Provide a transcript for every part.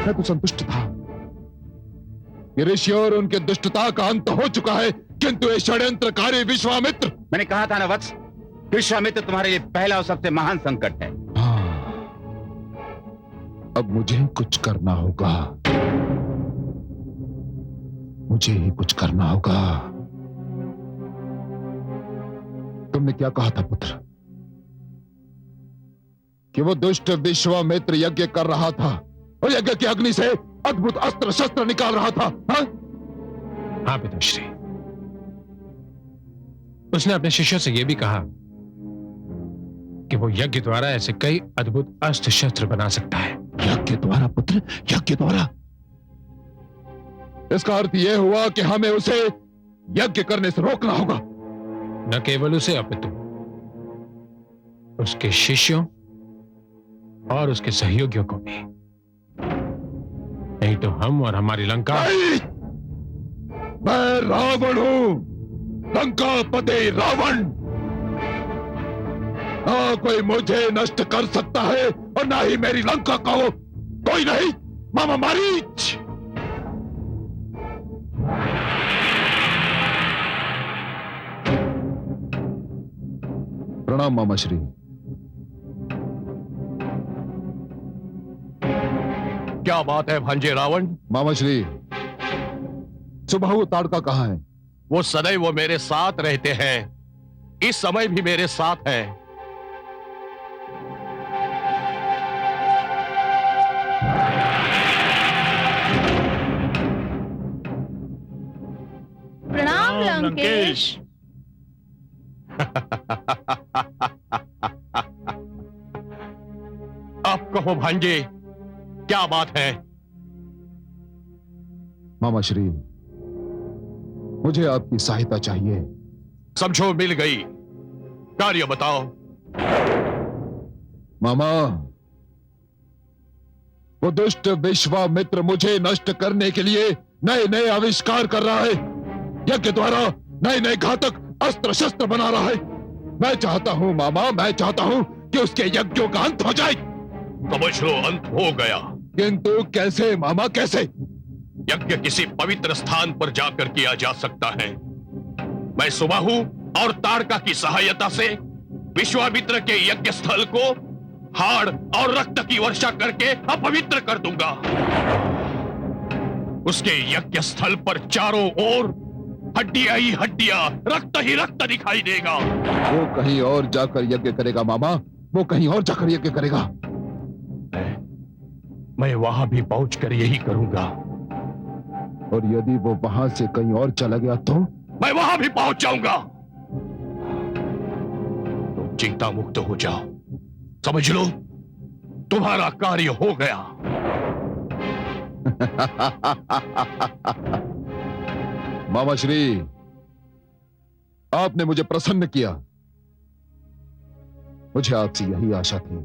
मैं तो संतुष्ट था। ये ऋषि और उनके दुष्टता का अंत हो चुका है, किंतु ये षड्यंत्रकारी विश्वामित्र। मैंने कहा था ना वत्स, विश्वामित्र तुम्हारे लिए पहला और सबसे महान संकट है। हाँ, अब मुझे कुछ करना होगा, मुझे ही कुछ करना होगा। तुमने क्या कहा था पुत्र, कि वो दुष्ट विश्वामित्र यज्ञ कर रहा था और यज्ञ की अग्नि से अद्भुत अस्त्र शस्त्र निकाल रहा था? हाँ पिताश्री, उसने अपने शिष्यों से यह भी कहा कि वो यज्ञ द्वारा ऐसे कई अद्भुत अस्त्र शस्त्र बना सकता है। यज्ञ द्वारा पुत्र, यज्ञ द्वारा? इसका अर्थ यह हुआ कि हमें उसे यज्ञ करने से रोकना होगा। न केवल उसे अपितु उसके शिष्यों और उसके सहयोगियों को भी, नहीं तो हम और हमारी लंका। मैं रावण हूं, लंकापति रावण। ना कोई मुझे नष्ट कर सकता है और ना ही मेरी लंका को। कोई नहीं, मामा मारीच। प्रणाम मामा श्री। क्या बात है भांजे रावण? मामा श्री, सुबाहु ताड़का कहां है? वो सदैव वो मेरे साथ रहते हैं, इस समय भी मेरे साथ है। प्रणाम लंकेश। अब कहो भांजे, क्या बात है? मामा श्री, मुझे आपकी सहायता चाहिए। समझो मिल गई, कार्य बताओ। मामा, वो दुष्ट विश्वामित्र मुझे नष्ट करने के लिए नए नए आविष्कार कर रहा है, यज्ञ द्वारा नए नए घातक अस्त्र शस्त्र बना रहा है। मैं चाहता हूं मामा, मैं चाहता हूं कि उसके यज्ञों का अंत हो जाए। समझ लो, अंत हो गया। किंतु कैसे मामा, कैसे? यज्ञ किसी पवित्र स्थान पर जाकर किया जा सकता है। मैं सुबाहु और ताड़का की सहायता से विश्वामित्र के यज्ञ स्थल को हाड़ और रक्त की वर्षा करके अपवित्र कर दूंगा। उसके यज्ञ स्थल पर चारों ओर हड्डियां ही हड्डियां, रक्त ही रक्त दिखाई देगा। वो कहीं और जाकर यज्ञ करेगा मामा, वो कहीं और जाकर यज्ञ करेगा। मैं वहां भी पहुंचकर यही करूंगा। और यदि वो वहां से कहीं और चला गया तो? मैं वहां भी पहुंच जाऊंगा। तुम चिंता मुक्त हो जाओ, समझ लो तुम्हारा कार्य हो गया। मामा श्री, आपने मुझे प्रसन्न किया। मुझे आपसे यही आशा थी।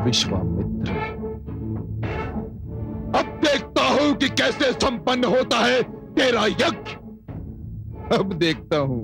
विश्वामित्र, अब देखता हूं कि कैसे संपन्न होता है तेरा यज्ञ। अब देखता हूं।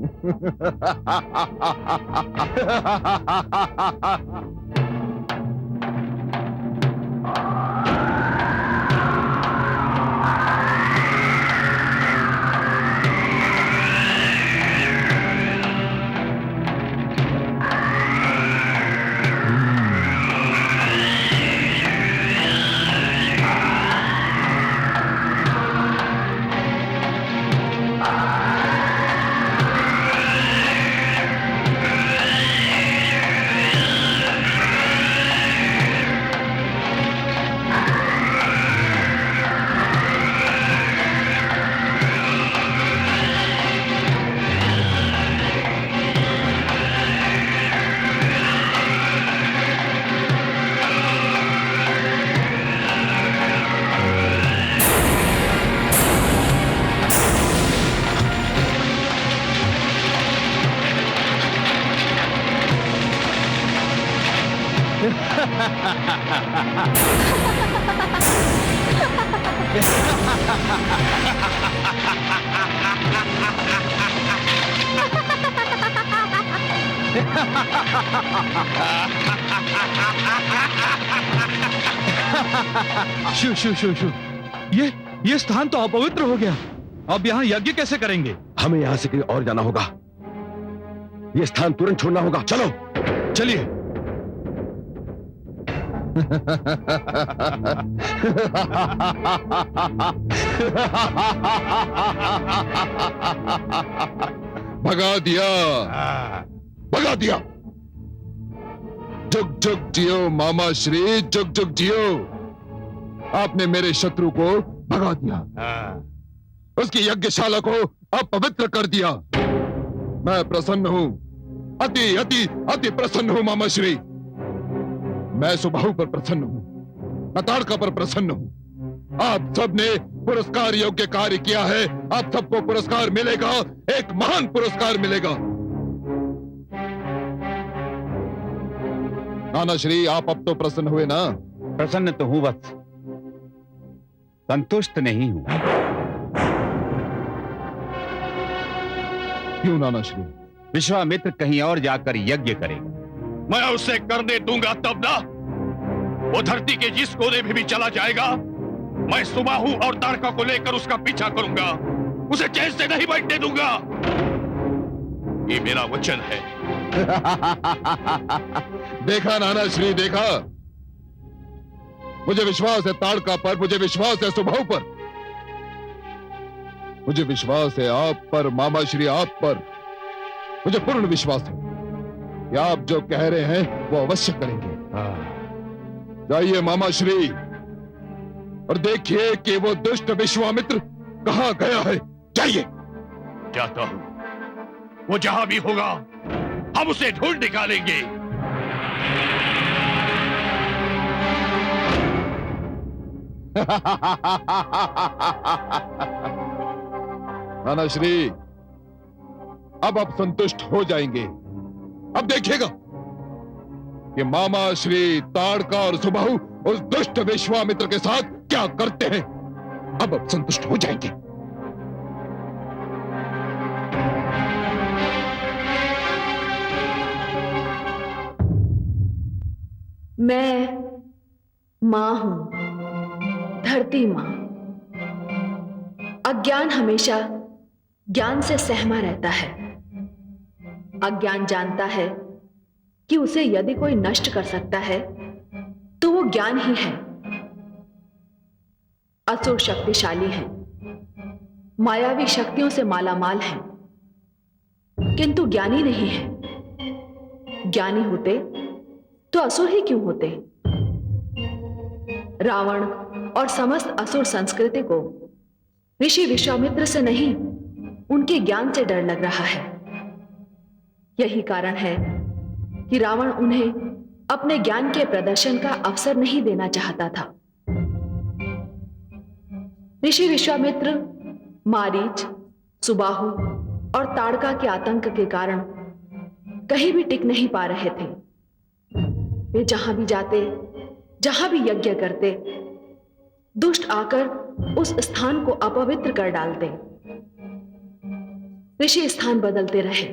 शू शू शू शू, ये स्थान तो अपवित्र हो गया। अब यहाँ यज्ञ कैसे करेंगे? हमें यहाँ से कहीं और जाना होगा। ये स्थान तुरंत छोड़ना होगा। चलो चलिए। भगा दिया, भगा दिया। जुग जुग जियो मामा श्री, जुग जुग जियो। आपने मेरे शत्रु को भगा दिया, उसकी यज्ञशाला को अपवित्र कर दिया। मैं प्रसन्न हूं, अति अति अति प्रसन्न हूं मामा श्री। मैं सुबाहु पर प्रसन्न हूं, मैं ताड़का पर प्रसन्न हूं। आप सबने पुरस्कार योग्य कार्य किया है। आप सबको पुरस्कार मिलेगा, एक महान पुरस्कार मिलेगा। नाना श्री, आप अब तो प्रसन्न हुए ना? प्रसन्न तो हूं वत्स, संतुष्ट नहीं हूं। क्यों नाना श्री? विश्वामित्र कहीं और जाकर यज्ञ करेगा। मैं उसे करने दूंगा तब ना। वो धरती के जिस कोने में भी चला जाएगा, मैं सुबाहु और ताड़का को लेकर उसका पीछा करूंगा। उसे चैन से नहीं बैठने दूंगा। ये मेरा वचन है। देखा नाना श्री, देखा। मुझे विश्वास है ताड़का पर, मुझे विश्वास है सुबाहु पर, मुझे विश्वास है आप पर मामा श्री, आप पर मुझे पूर्ण विश्वास है कि आप जो कह रहे हैं वो अवश्य करेंगे। जाइए मामा श्री और देखिए कि वो दुष्ट विश्वामित्र कहां गया है। जाइए। जाता हूं, वो जहां भी होगा हम उसे ढूंढ निकालेंगे। नाना श्री, अब आप संतुष्ट हो जाएंगे। अब देखिएगा कि मामा श्री ताड़का और सुबाहु उस दुष्ट विश्वामित्र के साथ क्या करते हैं। अब आप संतुष्ट हो जाएंगे। मैं मां हूं, धरती मां। अज्ञान हमेशा ज्ञान से सहमा रहता है। अज्ञान जानता है कि उसे यदि कोई नष्ट कर सकता है तो वो ज्ञान ही है। असुर शक्तिशाली हैं, मायावी शक्तियों से मालामाल हैं, किंतु ज्ञानी नहीं है। ज्ञानी होते तो असुर ही क्यों होते? रावण और समस्त असुर संस्कृति को ऋषि विश्वामित्र से नहीं, उनके ज्ञान से डर लग रहा है। यही कारण है कि रावण उन्हें अपने ज्ञान के प्रदर्शन का अवसर नहीं देना चाहता था। ऋषि विश्वामित्र मारीच, सुबाहु और ताड़का के आतंक के कारण कहीं भी टिक नहीं पा रहे थे। वे जहां भी जाते, जहां भी यज्ञ करते, दुष्ट आकर उस स्थान को अपवित्र कर डालते। ऋषि स्थान बदलते रहे।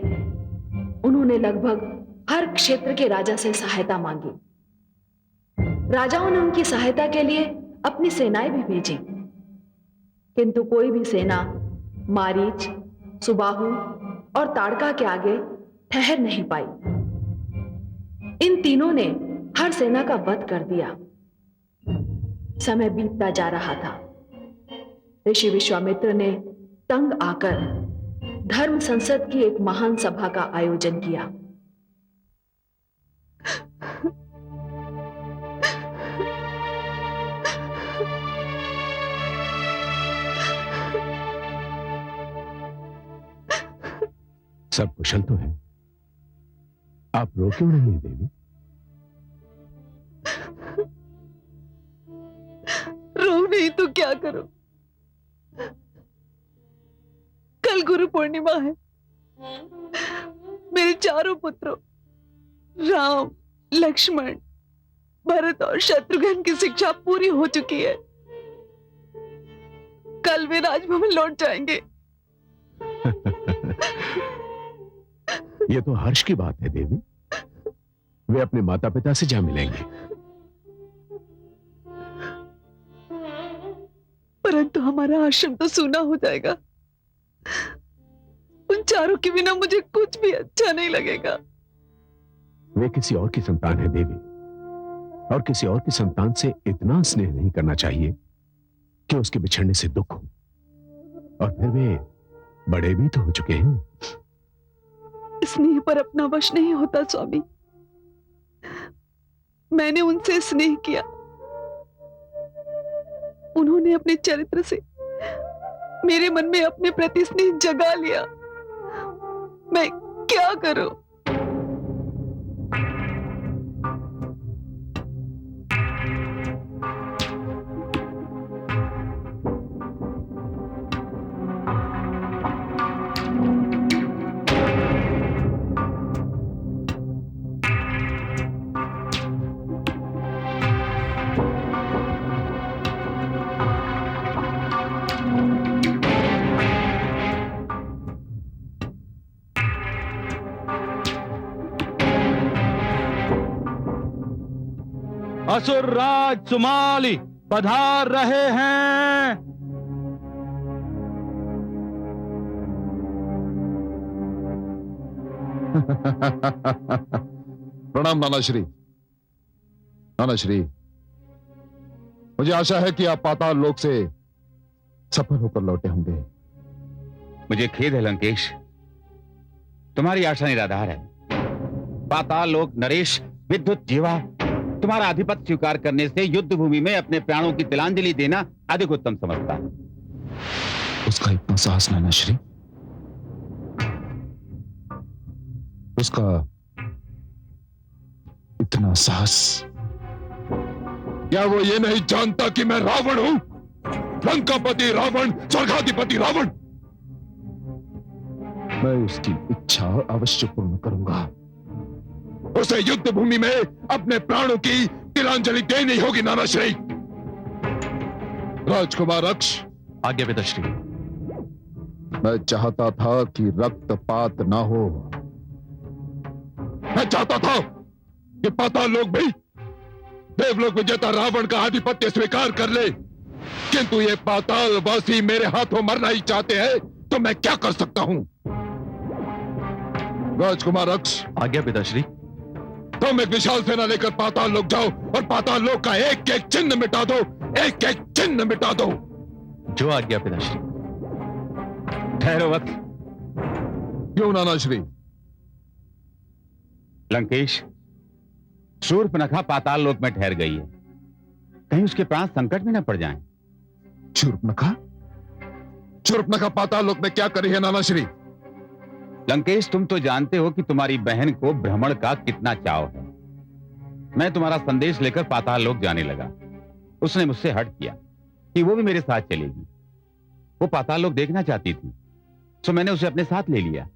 उन्होंने लगभग हर क्षेत्र के राजा से सहायता मांगी। राजाओं ने उनकी सहायता के लिए अपनी सेनाएं भी भेजी, किंतु कोई भी सेना मारीच, सुबाहु और ताड़का के आगे ठहर नहीं पाई। इन तीनों ने हर सेना का वध कर दिया। समय बीतता जा रहा था। ऋषि विश्वामित्र ने तंग आकर धर्म संसद की एक महान सभा का आयोजन किया। सब कुशल तो है? आप रो क्यों रही हैं देवी? रो नहीं तो क्या करूं? कल गुरु पूर्णिमा है। मेरे चारों पुत्रों राम, लक्ष्मण, भरत और शत्रुघ्न की शिक्षा पूरी हो चुकी है। कल वे राजभवन लौट जाएंगे। ये तो हर्ष की बात है देवी। वे अपने माता पिता से जा मिलेंगे। परंतु हमारा आश्रम तो सूना हो जाएगा। उन चारों के बिना मुझे कुछ भी अच्छा नहीं लगेगा। वे किसी और की संतान है देवी, और किसी और की संतान से इतना स्नेह नहीं करना चाहिए कि उसके बिछड़ने से दुख हो। और फिर वे बड़े भी तो हो चुके हैं। स्नेह पर अपना वश नहीं होता स्वामी। मैंने उनसे स्नेह किया, उन्होंने अपने चरित्र से मेरे मन में अपने प्रति स्नेह जगा लिया। मैं क्या करूं? असुरराज सुमाली पधार रहे हैं। प्रणाम नानाश्री। नानाश्री, मुझे आशा है कि आप पाताल लोक से सफल होकर लौटे होंगे। मुझे खेद है लंकेश, तुम्हारी आशा निराधार है। पाताल लोक नरेश विद्युत जीवा तुम्हारा आधिपत्य स्वीकार करने से युद्ध भूमि में अपने प्राणों की तिलांजलि देना अधिक उत्तम समझता है। उसका इतना साहस नानाश्री, उसका इतना साहस। क्या वो ये नहीं जानता कि मैं रावण हूं? लंकापति रावण, स्वर्गाधिपति रावण। मैं उसकी इच्छा अवश्य पूर्ण करूंगा। उसे युद्ध भूमि में अपने प्राणों की तिलांजलि देनी होगी नानाश्री। राजकुमार अक्ष। आज्ञा पिताश्री। मैं चाहता था कि रक्तपात ना हो। मैं चाहता था कि पाताल लोक भी देवलोक विजेता रावण का आधिपत्य स्वीकार कर ले, किंतु ये पाताल वासी मेरे हाथों मरना ही चाहते हैं, तो मैं क्या कर सकता हूं? राजकुमार अक्ष। आज्ञा पिताश्री। तुम एक विशाल सेना लेकर पाताल लोक जाओ और पाताल लोक का एक एक चिन्ह मिटा दो, एक एक चिन्ह मिटा दो। जो आज्ञा पिताश्री। ठहरो वक्त। क्यों नानाश्री? लंकेश, शूर्पणखा पाताल लोक में ठहर गई है, कहीं उसके प्राण संकट में न पड़ जाएं। शूर्पणखा? शूर्पणखा पाताल लोक में क्या करी है नानाश्री? लंकेश, तुम तो जानते हो कि तुम्हारी बहन को भ्रमण का कितना चाव है। मैं तुम्हारा संदेश लेकर पाताल लोक जाने लगा। उसने मुझसे हट किया कि वो भी मेरे साथ चलेगी। वो पाताल लोक देखना चाहती थी, तो मैंने उसे अपने साथ ले लिया।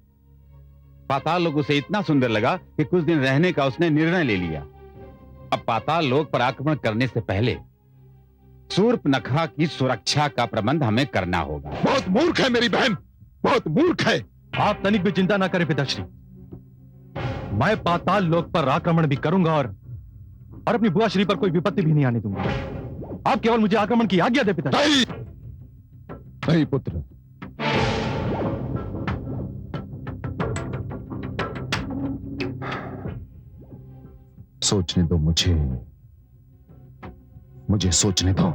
पाताल लोक उसे इतना सुंदर लगा कि कुछ दिन रहने का उसने निर्णय ले लिया। अब पाताल लोक पर आक्रमण करने से पहले शूर्पणखा की सुरक्षा का प्रबंध हमें करना होगा। बहुत मूर्ख है मेरी बहन, बहुत मूर्ख है। आप तनिक भी चिंता ना करें पिताश्री। मैं पाताल लोक पर आक्रमण भी करूंगा और अपनी बुआ श्री पर कोई विपत्ति भी नहीं आने दूंगा। आप केवल मुझे आक्रमण की आज्ञा दे पिताश्री। नहीं, नहीं पुत्र, सोचने दो मुझे, मुझे सोचने दो।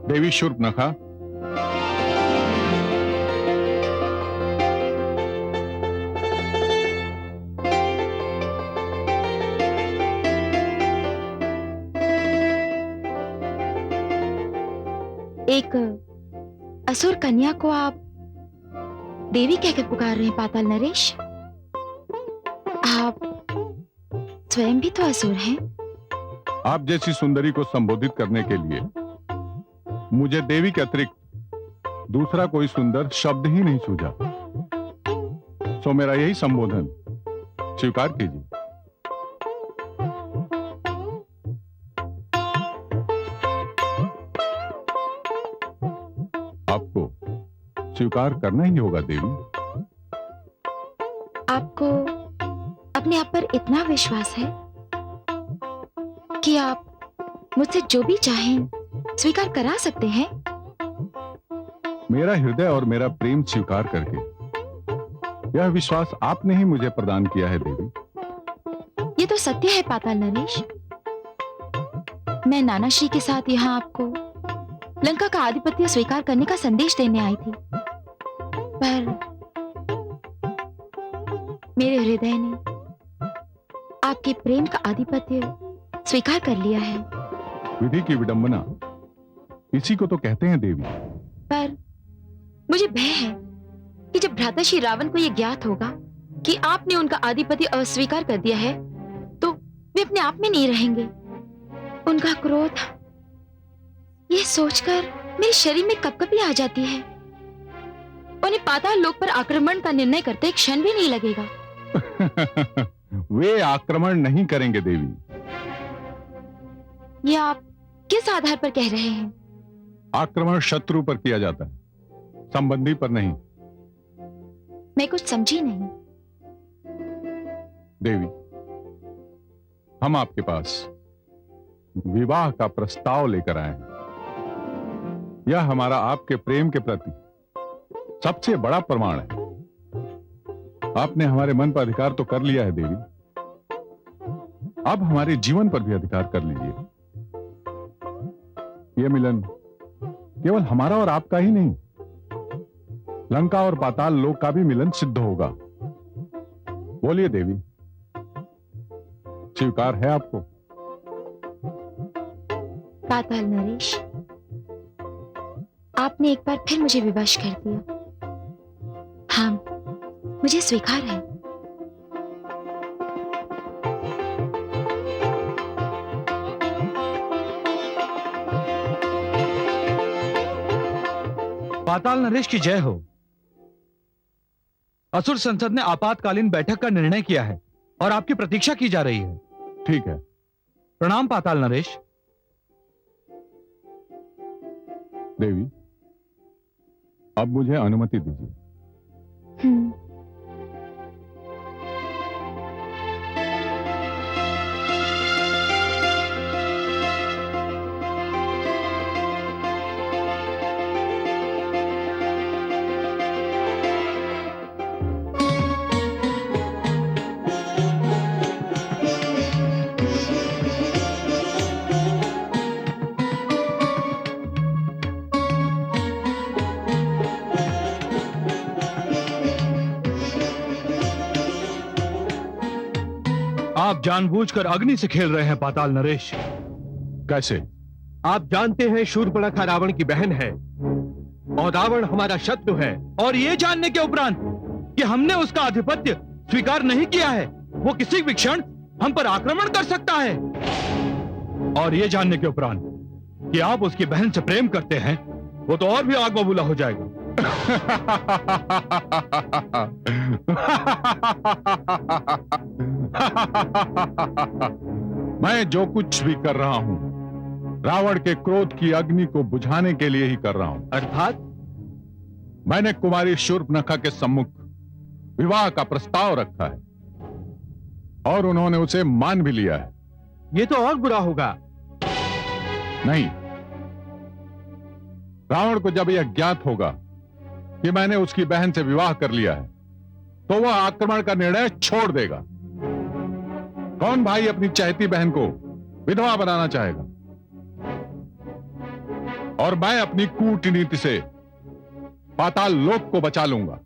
देवी शूर्पणखा, एक असुर कन्या को आप देवी कहकर पुकार रहे हैं पाताल नरेश? आप स्वयं भी तो असुर हैं। आप जैसी सुंदरी को संबोधित करने के लिए मुझे देवी के अतिरिक्त दूसरा कोई सुंदर शब्द ही नहीं सूझा, सो मेरा यही संबोधन स्वीकार कीजिए। आपको स्वीकार करना ही होगा देवी। आपको अपने आप पर इतना विश्वास है कि आप मुझसे जो भी चाहें स्वीकार करा सकते हैं? मेरा हृदय और मेरा प्रेम स्वीकार करके यह विश्वास आपने ही मुझे प्रदान किया है देवी। ये तो सत्य है पाताल नरेश। मैं नाना श्री के साथ यहाँ आपको लंका का आधिपत्य स्वीकार करने का संदेश देने आई थी, पर मेरे हृदय ने आपके प्रेम का आधिपत्य स्वीकार कर लिया है। विधि की विडंबना इसी को तो कहते हैं देवी। पर मुझे भय है कि जब भ्राता श्री रावण को यह ज्ञात होगा कि आपने उनका आधिपत्य अस्वीकार कर दिया है, तो वे अपने आप में नहीं रहेंगे। उनका क्रोध, यह सोचकर मेरे शरीर में कपकपी आ जाती है। उन्हें पाताल लोक पर आक्रमण का निर्णय करते एक क्षण भी नहीं लगेगा। वे आक्रमण नहीं करेंगे देवी। ये आप किस आधार पर कह रहे हैं? आक्रमण शत्रु पर किया जाता है, संबंधी पर नहीं। मैं कुछ समझी नहीं। देवी, हम आपके पास विवाह का प्रस्ताव लेकर आए हैं। यह हमारा आपके प्रेम के प्रति सबसे बड़ा प्रमाण है। आपने हमारे मन पर अधिकार तो कर लिया है देवी, अब हमारे जीवन पर भी अधिकार कर लीजिए। यह मिलन केवल हमारा और आपका ही नहीं, लंका और पाताल लोक का भी मिलन सिद्ध होगा। बोलिए देवी, स्वीकार है आपको? पाताल नरेश, आपने एक बार फिर मुझे विवश कर दिया। हाँ, मुझे स्वीकार है। पाताल नरेश की जय हो। असुर संसद ने आपातकालीन बैठक का निर्णय किया है और आपकी प्रतीक्षा की जा रही है। ठीक है। प्रणाम पाताल नरेश। देवी, अब मुझे अनुमति दीजिए। आप जानबूझकर अग्नि से खेल रहे हैं पाताल नरेश। कैसे? आप जानते हैं शूर्पणखा रावण की बहन है और रावण हमारा शत्रु है, और ये जानने के उपरांत कि हमने उसका आधिपत्य स्वीकार नहीं किया है, वो किसी भी क्षण हम पर आक्रमण कर सकता है। और ये जानने के उपरांत कि आप उसकी बहन से प्रेम करते हैं, वो तो और भी आग बबूला हो जाएगा। मैं जो कुछ भी कर रहा हूं, रावण के क्रोध की अग्नि को बुझाने के लिए ही कर रहा हूं। अर्थात? मैंने कुमारी शूर्पणखा के सम्मुख विवाह का प्रस्ताव रखा है और उन्होंने उसे मान भी लिया है। ये तो और बुरा होगा। नहीं, रावण को जब यह ज्ञात होगा कि मैंने उसकी बहन से विवाह कर लिया है, तो वह आक्रमण का निर्णय छोड़ देगा। कौन भाई अपनी चहती बहन को विधवा बनाना चाहेगा? और मैं अपनी कूटनीति से पाताल लोक को बचा लूंगा।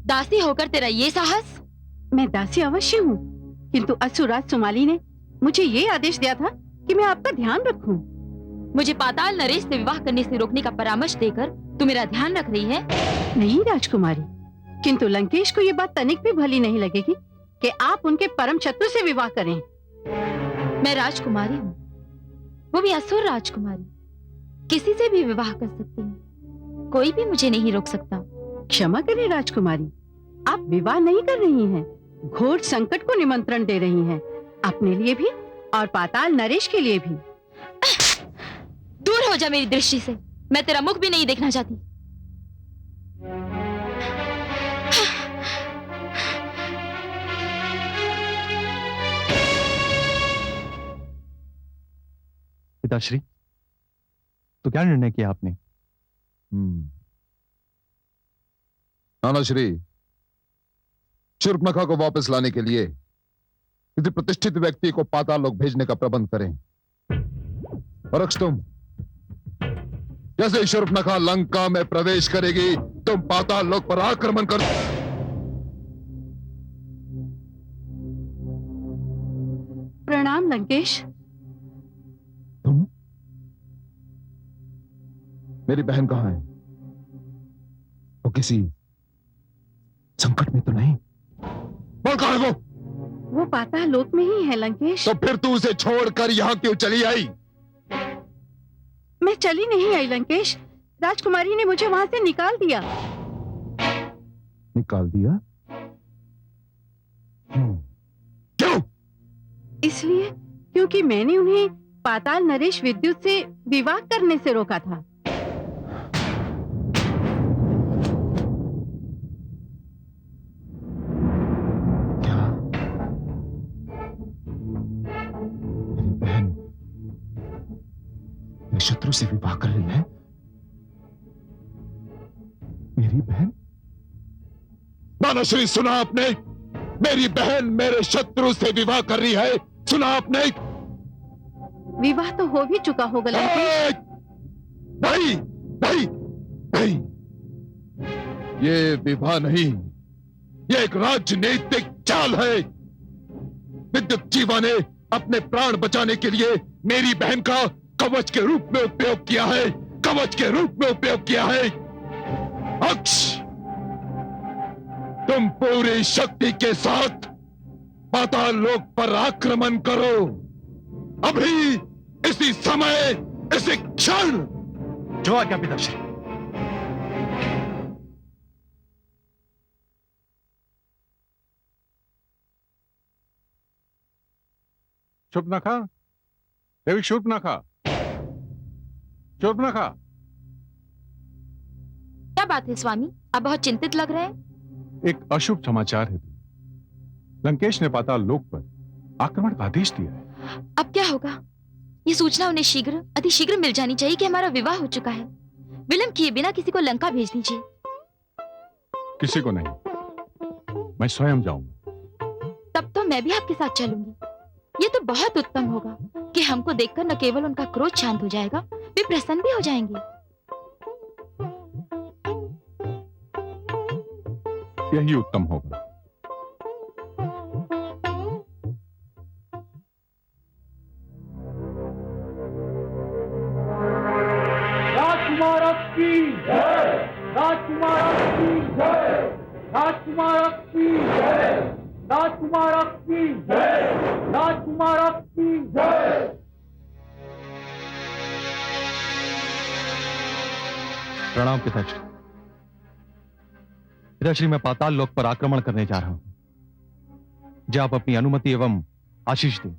दासी होकर तेरा ये साहस? मैं दासी अवश्य हूँ, किंतु असुरराज सुमाली ने मुझे ये आदेश दिया था कि मैं आपका ध्यान रखूं। मुझे पाताल नरेश से विवाह करने से रोकने का परामर्श देकर तू मेरा ध्यान रख रही है? नहीं राजकुमारी, किंतु लंकेश को ये बात तनिक भी भली नहीं लगेगी कि आप उनके परम शत्रु से विवाह करें। मैं राजकुमारी हूँ, वो भी असुर राजकुमारी, किसी से भी विवाह कर सकती हूँ, कोई भी मुझे नहीं रोक सकता। क्षमा करें राजकुमारी, आप विवाह नहीं कर रही हैं, घोर संकट को निमंत्रण दे रही हैं, अपने लिए भी और पाताल नरेश के लिए भी। दूर हो जा मेरी दृष्टि से, मैं तेरा मुख भी नहीं देखना चाहती। पिताश्री, तो क्या निर्णय किया आपने? नानाश्री, शूर्पणखा को वापस लाने के लिए किसी प्रतिष्ठित व्यक्ति को पाताल लोक भेजने का प्रबंध करें। और तुम जैसे शूर्पणखा लंका में प्रवेश करेगी, तुम पाताल लोक पर आक्रमण कर। प्रणाम लंकेश। तुम? मेरी बहन कहां है? वो किसी संकट में तो नहीं? बोल कहां है वो? वो पाताल लोक में ही है लंकेश। तो फिर तू उसे छोड़कर यहां क्यों चली आई? मैं चली नहीं आई लंकेश, राजकुमारी ने मुझे वहां से निकाल दिया। निकाल दिया? क्यों? इसलिए क्योंकि मैंने उन्हें पाताल नरेश विद्युत से विवाह करने से रोका था। क्या? मेरी बहन मेरे शत्रु से विवाह कर रही है? मेरी बहन? नानाश्री, सुना आपने? मेरी बहन मेरे शत्रु से विवाह कर रही है, सुना आपने? विवाह तो हो भी चुका होगा लंकेश। नहीं, नहीं, नहीं, ये विवाह नहीं, ये एक राजनीतिक चाल है। विद्युत जीवा ने अपने प्राण बचाने के लिए मेरी बहन का कवच के रूप में उपयोग किया है, कवच के रूप में उपयोग किया है। अक्ष, तुम पूरी शक्ति के साथ पाताल लोक पर आक्रमण करो, अभी, इसी समय, इसी क्षण। जो आज्ञा पिताश्री। शूर्पणखा, देवी शूर्पणखा, शूर्पणखा। क्या बात है स्वामी, आप बहुत चिंतित लग रहे हैं। एक अशुभ समाचार है। लंकेश ने पाताल लोक पर आक्रमण का आदेश दिया है। अब क्या होगा? ये सूचना उन्हें शीघ्र, अति शीघ्र मिल जानी चाहिए कि हमारा विवाह हो चुका है। विलंब किए बिना किसी को लंका भेज दीजिए। किसी को नहीं, मैं स्वयं जाऊंगा। तब तो मैं भी आपके साथ चलूंगी। ये तो बहुत उत्तम होगा कि हमको देखकर न केवल उनका क्रोध शांत हो जाएगा, वे प्रसन्न भी हो जाएंगे। यही उत्तम होगा। राजकुमार की जय, राजकुमार की जय, राजकुमार की जय, राजकुमार की जय, राजकुमार की जय। प्रणाम पिताश्री। पिताश्री, मैं पाताल लोक पर आक्रमण करने जा रहा हूं। जो आप अपनी अनुमति एवं आशीष दें।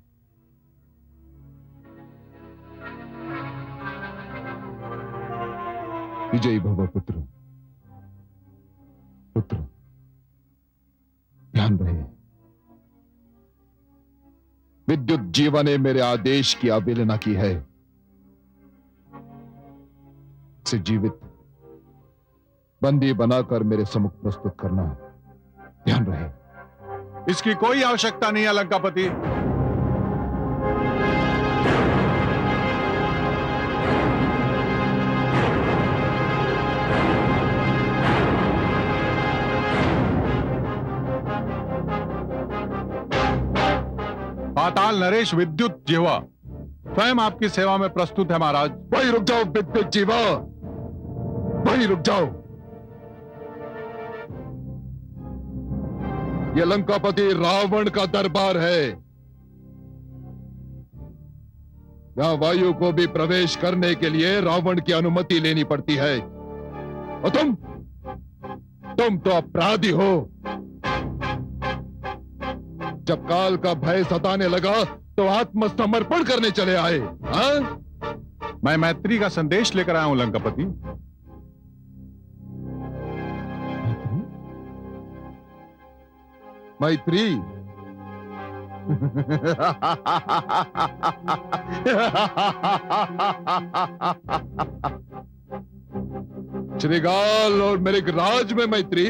विजयी भव पुत्र। पुत्र, ध्यान रहे, विद्युत जीवा ने मेरे आदेश की अवहेलना की है। से जीवित बंदी बनाकर मेरे सम्मुख प्रस्तुत करना। ध्यान रहे। इसकी कोई आवश्यकता नहीं है लंकापति। पाताल नरेश विद्युत जिह्वा स्वयं आपकी सेवा में प्रस्तुत है महाराज। वही रुक जाओ विद्युत जीवा, वही रुक जाओ। यह लंकापति रावण का दरबार है। यहां वायु को भी प्रवेश करने के लिए रावण की अनुमति लेनी पड़ती है। और तुम तो अपराधी हो। जब काल का भय सताने लगा तो आत्मसमर्पण करने चले आए। हाँ? मैं मैत्री का संदेश लेकर आया हूं लंकापति। मैत्री? श्रीगाल और मेरे राज में मैत्री,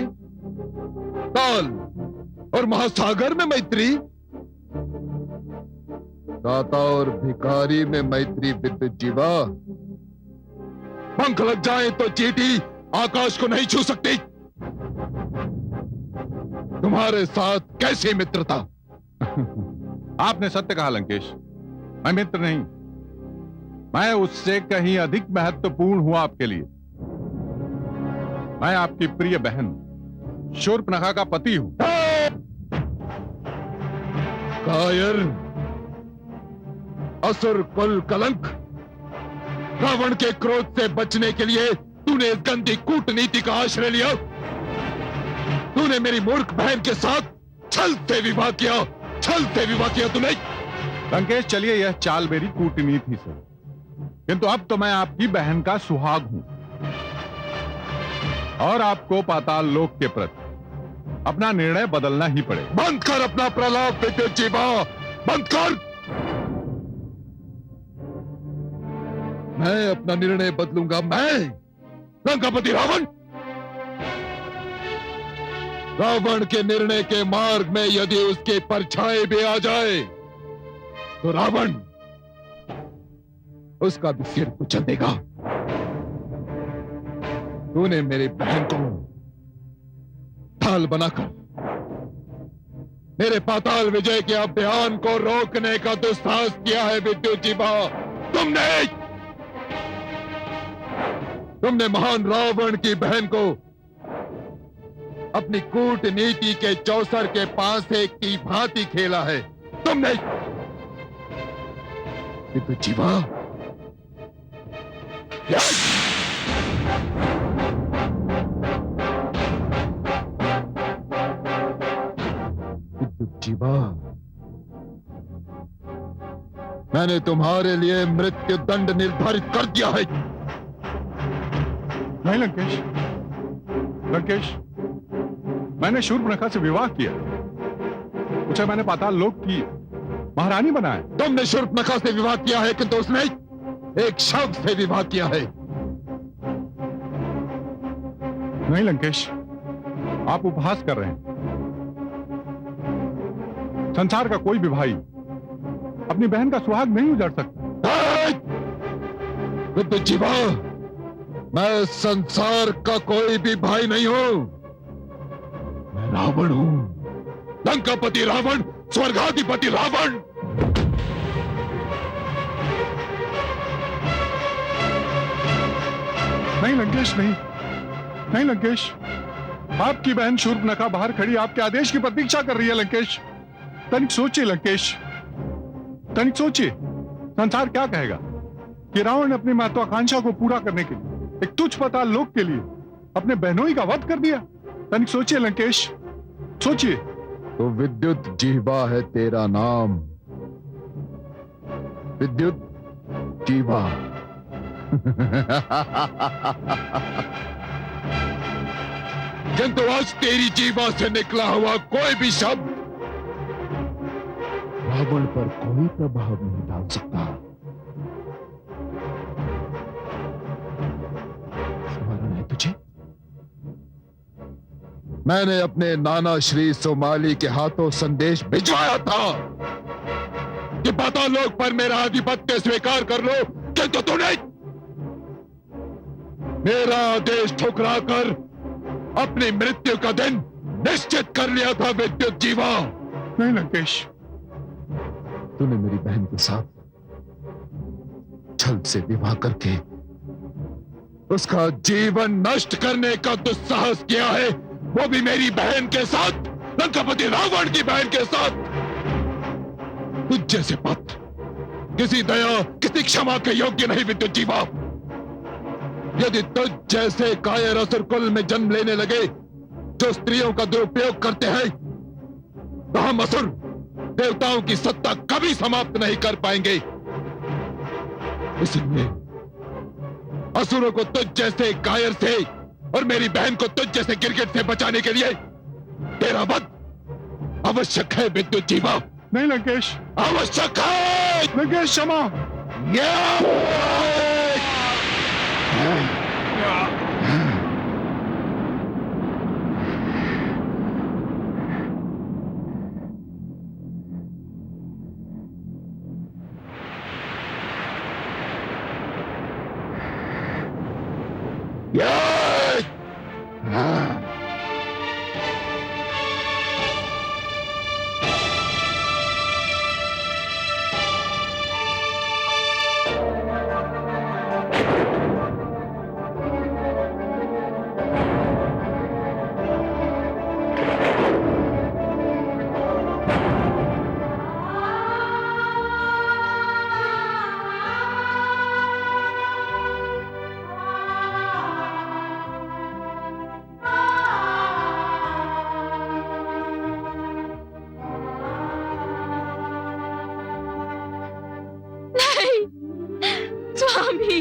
काल और महासागर में मैत्री, दाता और भिखारी में मैत्री। विद्युत जीवा, पंख लग जाए तो चींटी आकाश को नहीं छू सकती। तुम्हारे साथ कैसी मित्रता? आपने सत्य कहा लंकेश, मैं मित्र नहीं, मैं उससे कहीं अधिक महत्वपूर्ण हूं आपके लिए। मैं आपकी प्रिय बहन शूर्पणखा का पति हूं। कायर, असुर कुल कलंक, रावण के क्रोध से बचने के लिए तूने इस गंदी कूटनीति का आश्रय लिया। तूने मेरी मूर्ख बहन के साथ छल से विवाह किया, छल से विवाह किया तूने। लंकेश, चलिए यह चाल मेरी कूटनीति से, किंतु अब तो मैं आपकी बहन का सुहाग हूं और आपको पाताल लोक के प्रति अपना निर्णय बदलना ही पड़ेगा। बंद कर अपना प्रलाप विद्युत जीवा, बंद कर। मैं अपना निर्णय बदलूंगा, मैं लंकापति रावण। रावण के निर्णय के मार्ग में यदि उसके परछाई भी आ जाए तो रावण उसका भी सिर कुचल देगा। तूने मेरी बहन को ढाल बनाकर मेरे पाताल विजय के अभियान को रोकने का दुस्साहस किया है विद्युत जीवा। तुमने महान रावण की बहन को अपनी कूटनीति के चौसर के पासे की भांति खेला है। तुमने विद्युत जीवा, विद्युत जीवा, मैंने तुम्हारे लिए मृत्यु दंड निर्धारित कर दिया है। नहीं लंकेश, लंकेश, मैंने शूर्पणखा से विवाह किया, उसे मैंने पाताल लोक की महारानी बनाया। तुमने शूर्पणखा से विवाह किया है किंतु उसने एक शव से विवाह किया है। नहीं लंकेश, आप उपहास कर रहे हैं। संसार का कोई भी भाई अपनी बहन का सुहाग नहीं उजाड़ सकता। विद्युत जीवा, मैं संसार का कोई भी भाई नहीं हूं, मैं रावण हूं, लंकापति रावण, स्वर्गाधिपति रावण। नहीं लंकेश, नहीं, नहीं लंकेश, आपकी बहन शूर्पणखा बाहर खड़ी आपके आदेश की प्रतीक्षा कर रही है। लंकेश, तनिक सोचिए लंकेश, तनिक सोचिए, संसार क्या कहेगा कि रावण ने अपनी महत्वाकांक्षा को पूरा करने के लिए एक तुच्छ पाताल लोक के लिए अपने बहनोई का वध कर दिया। तनिक सोचिए लंकेश, सोचिए। तो विद्युत जीवा है तेरा नाम, विद्युत जीवा। किंतु आज तेरी जीवा से निकला हुआ कोई भी शब्द रावण पर कोई प्रभाव नहीं डाल सकता। स्मरण है तुझे? मैंने अपने नाना श्री सोमाली के हाथों संदेश भिजवाया था कि पाताल लोक पर मेरा आधिपत्य स्वीकार कर लो, किंतु तूने मेरा आदेश ठुकराकर अपनी मृत्यु का दिन निश्चित कर लिया था विद्युत जीवा। नहीं लंकेश, तूने मेरी बहन के साथ छल से विवाह करके उसका जीवन नष्ट करने का दुस्साहस किया है, वो भी मेरी बहन के साथ, लंकापति रावण की बहन के साथ। तुझ जैसे पात्र किसी दया, किसी क्षमा के योग्य नहीं विद्युत जीवा। यदि तुझ जैसे कायर असुर कुल में जन्म लेने लगे जो स्त्रियों का दुरुपयोग करते हैं, तो हम असुर देवताओं की सत्ता कभी समाप्त नहीं कर पाएंगे। इसलिए असुरों को तुझ जैसे कायर से और मेरी बहन को तुझ जैसे गिरगिट से बचाने के लिए तेरा वध आवश्यक है विद्युत जीवा। नहीं लंकेश, आवश्यक है लंकेश क्षमा। स्वामी, स्वामी,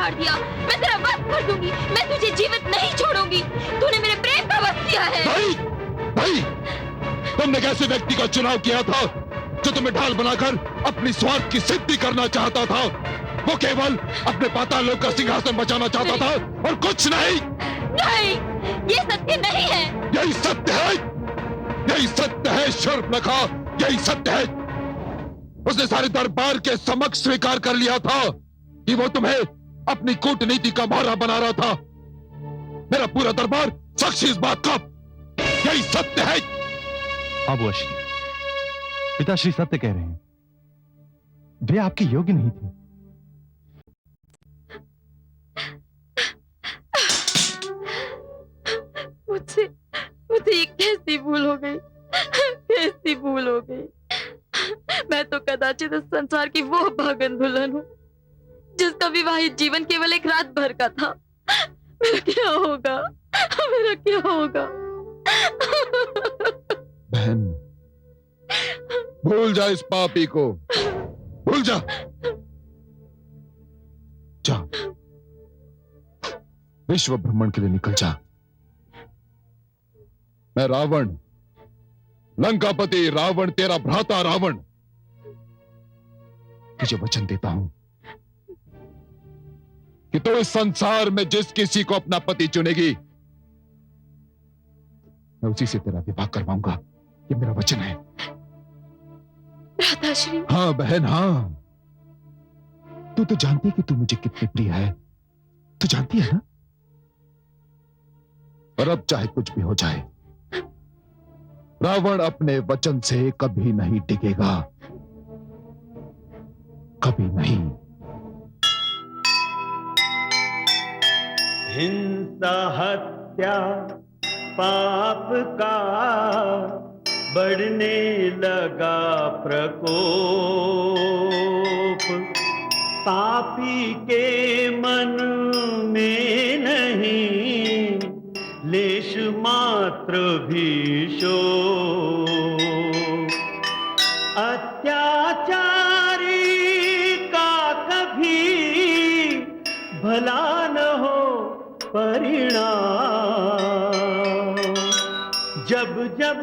दिया, मैं तेरा वध कर दूंगी, मैं तुझे जीवित नहीं छोड़ूंगी। तूने मेरे प्रेम का वध किया है। भाई, भाई, तुमने कैसे व्यक्ति का चुनाव किया था जो तुम्हें ढाल बनाकर अपनी स्वार्थ की सिद्धि करना चाहता था? वो केवल अपने पाताल लोक का सिंहासन बचाना चाहता था और कुछ नहीं। नहीं, ये सत्य नहीं है। यही सत्य है, यही सत्य है शूर्पणखा, यही सत्य है। उसने सारे दरबार के समक्ष स्वीकार कर लिया था कि वो तुम्हें अपनी कूटनीति का मारा बना रहा था। मेरा पूरा दरबार साक्षी इस बात का। यही सत्य है। हाँ बुआ श्री, पिताश्री सत्य कह रहे हैं। वे आपके योग्य नहीं थे। मुझसे ये कैसी भूल हो गई, कैसी भूल हो गई। मैं तो कदाचित इस संसार की वो भागन दुल्हन हूँ जिसका विवाहित जीवन केवल एक रात भर का था। मेरा क्या होगा, मेरा क्या होगा? बहन, भूल जा इस पापी को, भूल जा। जा, विश्व भ्रमण के लिए निकल जा। मैं रावण, लंकापति रावण, तेरा भ्राता रावण, तुझे वचन देता हूं कि तो इस संसार में जिस किसी को अपना पति चुनेगी, मैं उसी से तेरा विवाह करवाऊंगा। ये मेरा वचन है। भ्राताश्री। हाँ बहन, हाँ। तू तो जानती है कि तू मुझे कितनी प्रिय है। तू जानती है ना? और अब चाहे कुछ भी हो जाए, रावण अपने वचन से कभी नहीं टिकेगा, कभी नहीं। हिंसा हत्या पाप का बढ़ने लगा प्रकोप, पापी के मन में नहीं लेश मात्र भी शोक, अत्याचारी का कभी भला न हो परिणाम, जब जब